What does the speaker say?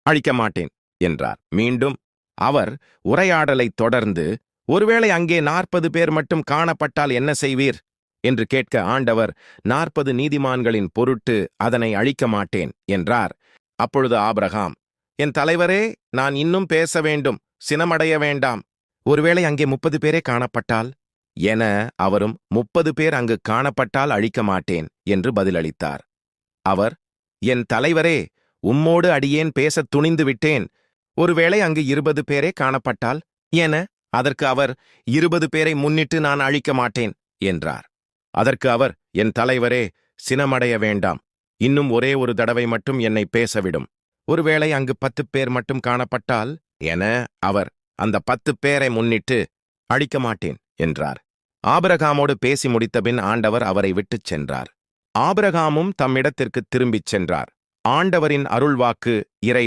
அழிக்க மாட்டேன் என்றார். மீண்டும் அவர் உரையாடலைத் தொடர்ந்து, ஒருவேளை அங்கே 40 பேர் மட்டும் காணப்பட்டால் என்ன செய்வீர் என்று கேட்க ஆண்டவர், 40 நீதிமான்களின் பொருட்டு அதனை அழிக்க மாட்டேன் என்றார். அப்பொழுது ஆபிரகாம், என் தலைவரே, நான் இன்னும் பேச வேண்டும், சினமடைய வேண்டாம். ஒருவேளை அங்கே 30 பேரே காணப்பட்டால் என அவரும், 30 பேர் அங்கு காணப்பட்டால் அழிக்க மாட்டேன் என்று பதிலளித்தார். அவர், என் தலைவரே, உம்மோடு அடியேன் பேசத் துணிந்து விட்டேன். ஒருவேளை அங்கு 20 பேரே காணப்பட்டால் என அதற்கு அவர், 20 பேரை முன்னிட்டு நான் அழிக்க மாட்டேன் என்றார். அதற்கு அவர், என் தலைவரே, சினமடைய வேண்டாம், இன்னும் ஒரே ஒரு தடவை மட்டும் என்னை பேசவிடும். ஒருவேளை அங்கு 10 பேர் மட்டும் காணப்பட்டால் என அவர், அந்த 10 பேரை முன்னிட்டு அழிக்க மாட்டேன் என்றார். ஆபிரகாமோடு பேசி முடித்தபின் ஆண்டவர் அவரை விட்டுச் சென்றார். ஆபிரகாமும் தம்மிடத்திற்குத் திரும்பிச் சென்றார். ஆண்டவரின் அருள்வாக்கு. இறை